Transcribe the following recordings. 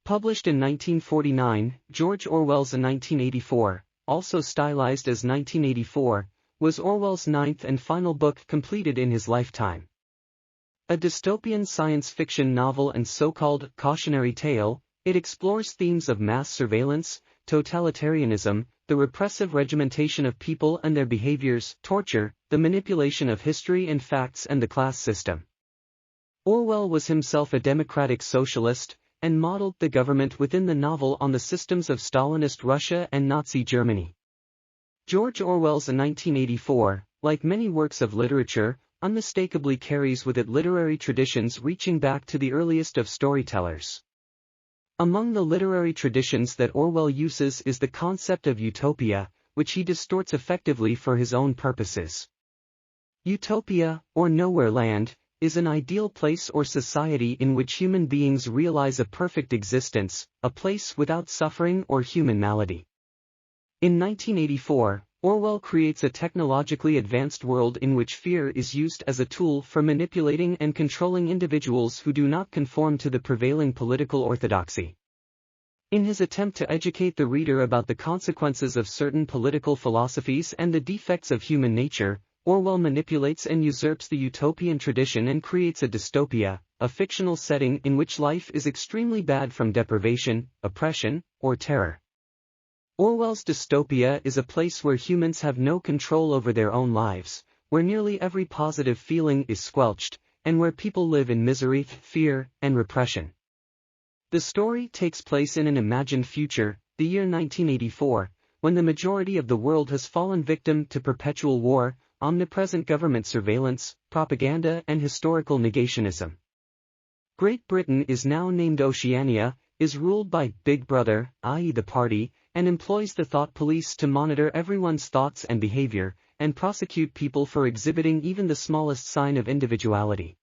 Published in 1949, George Orwell's 1984, also stylized as 1984, was Orwell's ninth and final book completed in his lifetime. A dystopian science fiction novel and so-called cautionary tale, it explores themes of mass surveillance, totalitarianism, the repressive regimentation of people and their behaviors, torture, the manipulation of history and facts and the class system. Orwell was himself a democratic socialist, and modeled the government within the novel on the systems of Stalinist Russia and Nazi Germany. George Orwell's 1984, like many works of literature, unmistakably carries with it literary traditions reaching back to the earliest of storytellers. Among the literary traditions that Orwell uses is the concept of utopia, which he distorts effectively for his own purposes. Utopia, or nowhere land, is an ideal place or society in which human beings realize a perfect existence, a place without suffering or human malady. In 1984, Orwell creates a technologically advanced world in which fear is used as a tool for manipulating and controlling individuals who do not conform to the prevailing political orthodoxy. In his attempt to educate the reader about the consequences of certain political philosophies and the defects of human nature, Orwell manipulates and usurps the utopian tradition and creates a dystopia, a fictional setting in which life is extremely bad from deprivation, oppression, or terror. Orwell's dystopia is a place where humans have no control over their own lives, where nearly every positive feeling is squelched, and where people live in misery, fear, and repression. The story takes place in an imagined future, the year 1984, when the majority of the world has fallen victim to perpetual war, omnipresent government surveillance, propaganda and historical negationism. Great Britain is now named Oceania, is ruled by Big Brother, i.e. the party, and employs the thought police to monitor everyone's thoughts and behavior, and prosecute people for exhibiting even the smallest sign of individuality.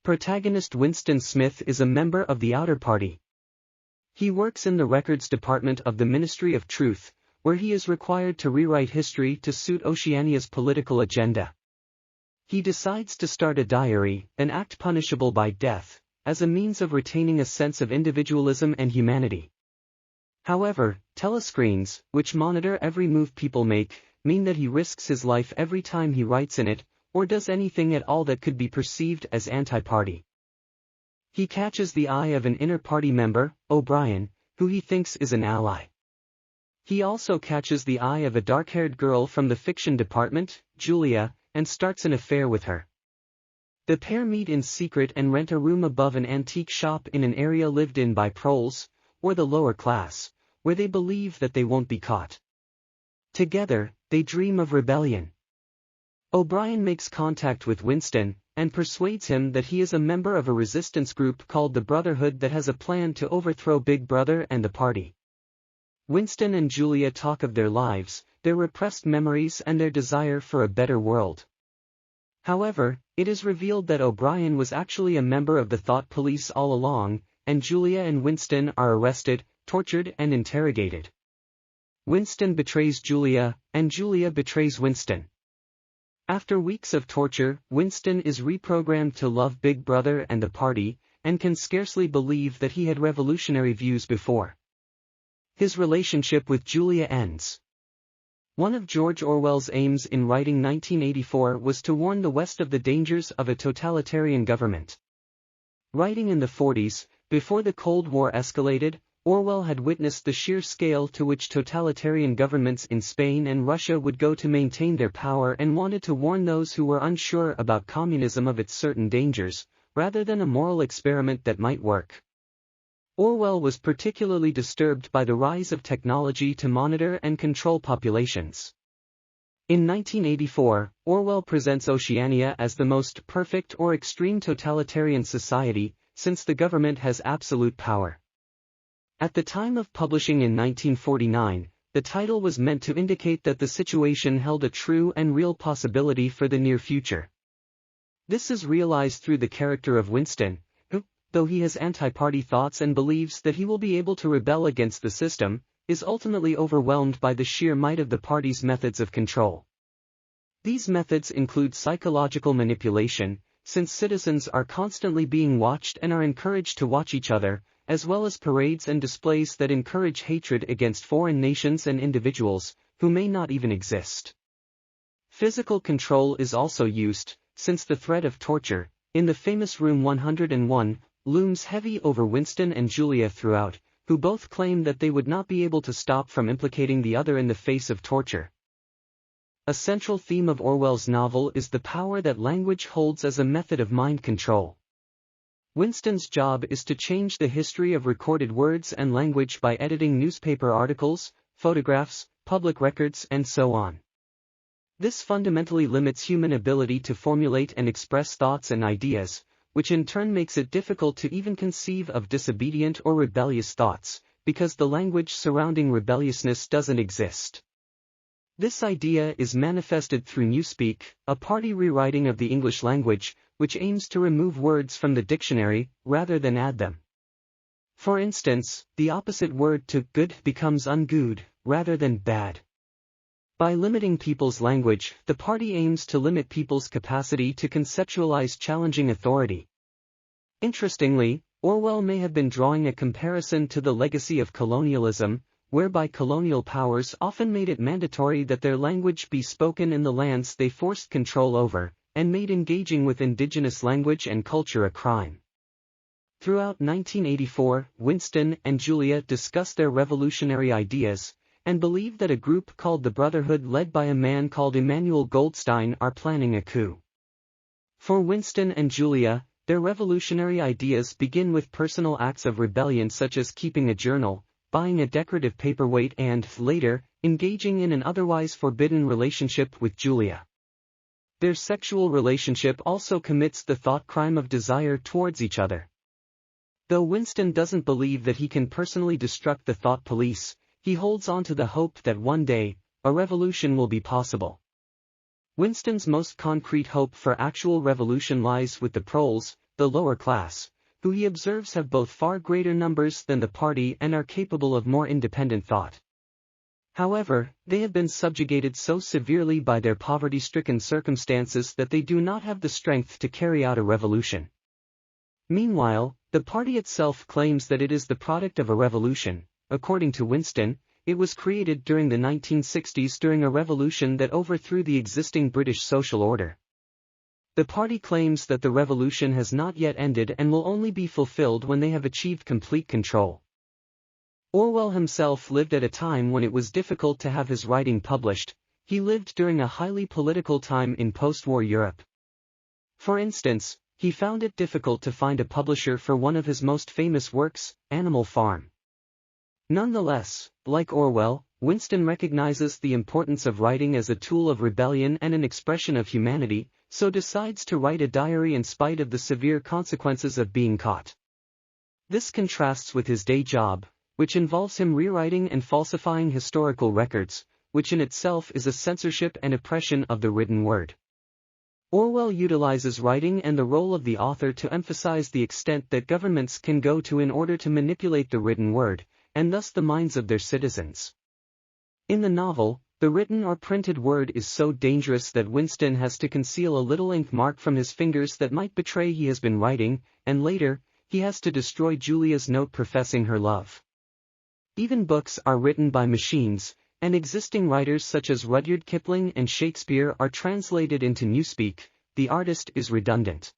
Protagonist Winston Smith is a member of the Outer Party. He works in the records department of the Ministry of Truth, where he is required to rewrite history to suit Oceania's political agenda. He decides to start a diary, an act punishable by death, as a means of retaining a sense of individualism and humanity. However, telescreens, which monitor every move people make, mean that he risks his life every time he writes in it, or does anything at all that could be perceived as anti-party. He catches the eye of an inner party member, O'Brien, who he thinks is an ally. He also catches the eye of a dark-haired girl from the fiction department, Julia, and starts an affair with her. The pair meet in secret and rent a room above an antique shop in an area lived in by proles, or the lower class, where they believe that they won't be caught. Together, they dream of rebellion. O'Brien makes contact with Winston, and persuades him that he is a member of a resistance group called the Brotherhood that has a plan to overthrow Big Brother and the party. Winston and Julia talk of their lives, their repressed memories and their desire for a better world. However, it is revealed that O'Brien was actually a member of the thought police all along, and Julia and Winston are arrested, tortured and interrogated. Winston betrays Julia, and Julia betrays Winston. After weeks of torture, Winston is reprogrammed to love Big Brother and the party, and can scarcely believe that he had revolutionary views before. His relationship with Julia ends. One of George Orwell's aims in writing 1984 was to warn the West of the dangers of a totalitarian government. Writing in the 40s, before the Cold War escalated, Orwell had witnessed the sheer scale to which totalitarian governments in Spain and Russia would go to maintain their power and wanted to warn those who were unsure about communism of its certain dangers, rather than a moral experiment that might work. Orwell was particularly disturbed by the rise of technology to monitor and control populations. In 1984, Orwell presents Oceania as the most perfect or extreme totalitarian society, since the government has absolute power. At the time of publishing in 1949, the title was meant to indicate that the situation held a true and real possibility for the near future. This is realized through the character of Winston, who, though he has anti-party thoughts and believes that he will be able to rebel against the system, is ultimately overwhelmed by the sheer might of the party's methods of control. These methods include psychological manipulation, since citizens are constantly being watched and are encouraged to watch each other, as well as parades and displays that encourage hatred against foreign nations and individuals, who may not even exist. Physical control is also used, since the threat of torture, in the famous Room 101, looms heavy over Winston and Julia throughout, who both claim that they would not be able to stop from implicating the other in the face of torture. A central theme of Orwell's novel is the power that language holds as a method of mind control. Winston's job is to change the history of recorded words and language by editing newspaper articles, photographs, public records, and so on. This fundamentally limits human ability to formulate and express thoughts and ideas, which in turn makes it difficult to even conceive of disobedient or rebellious thoughts, because the language surrounding rebelliousness doesn't exist. This idea is manifested through Newspeak, a party rewriting of the English language, which aims to remove words from the dictionary, rather than add them. For instance, the opposite word to good becomes ungood, rather than bad. By limiting people's language, the party aims to limit people's capacity to conceptualize challenging authority. Interestingly, Orwell may have been drawing a comparison to the legacy of colonialism, whereby colonial powers often made it mandatory that their language be spoken in the lands they forced control over, and made engaging with indigenous language and culture a crime. Throughout 1984, Winston and Julia discuss their revolutionary ideas, and believe that a group called the Brotherhood led by a man called Emmanuel Goldstein are planning a coup. For Winston and Julia, their revolutionary ideas begin with personal acts of rebellion such as keeping a journal, buying a decorative paperweight and, later, engaging in an otherwise forbidden relationship with Julia. Their sexual relationship also commits the thought crime of desire towards each other. Though Winston doesn't believe that he can personally destruct the thought police, he holds on to the hope that one day, a revolution will be possible. Winston's most concrete hope for actual revolution lies with the proles, the lower class, who he observes have both far greater numbers than the party and are capable of more independent thought. However, they have been subjugated so severely by their poverty-stricken circumstances that they do not have the strength to carry out a revolution. Meanwhile, the party itself claims that it is the product of a revolution. According to Winston, it was created during the 1960s during a revolution that overthrew the existing British social order. The party claims that the revolution has not yet ended and will only be fulfilled when they have achieved complete control. Orwell himself lived at a time when it was difficult to have his writing published. He lived during a highly political time in post-war Europe. For instance, he found it difficult to find a publisher for one of his most famous works, Animal Farm. Nonetheless, like Orwell, Winston recognizes the importance of writing as a tool of rebellion and an expression of humanity, so decides to write a diary in spite of the severe consequences of being caught. This contrasts with his day job, which involves him rewriting and falsifying historical records, which in itself is a censorship and oppression of the written word. Orwell utilizes writing and the role of the author to emphasize the extent that governments can go to in order to manipulate the written word, and thus the minds of their citizens. In the novel, the written or printed word is so dangerous that Winston has to conceal a little ink mark from his fingers that might betray he has been writing, and later, he has to destroy Julia's note professing her love. Even books are written by machines, and existing writers such as Rudyard Kipling and Shakespeare are translated into Newspeak. The artist is redundant.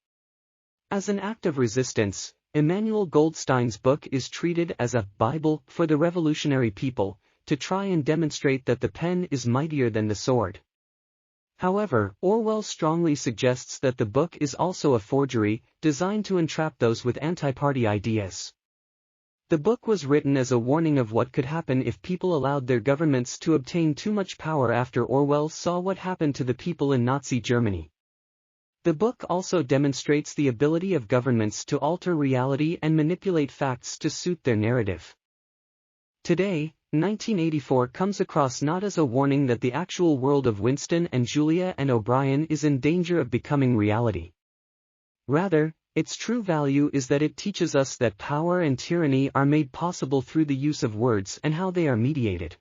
As an act of resistance, Emmanuel Goldstein's book is treated as a Bible for the revolutionary people, to try and demonstrate that the pen is mightier than the sword. However, Orwell strongly suggests that the book is also a forgery, designed to entrap those with anti-party ideas. The book was written as a warning of what could happen if people allowed their governments to obtain too much power after Orwell saw what happened to the people in Nazi Germany. The book also demonstrates the ability of governments to alter reality and manipulate facts to suit their narrative. Today, 1984 comes across not as a warning that the actual world of Winston and Julia and O'Brien is in danger of becoming reality. Rather, its true value is that it teaches us that power and tyranny are made possible through the use of words and how they are mediated.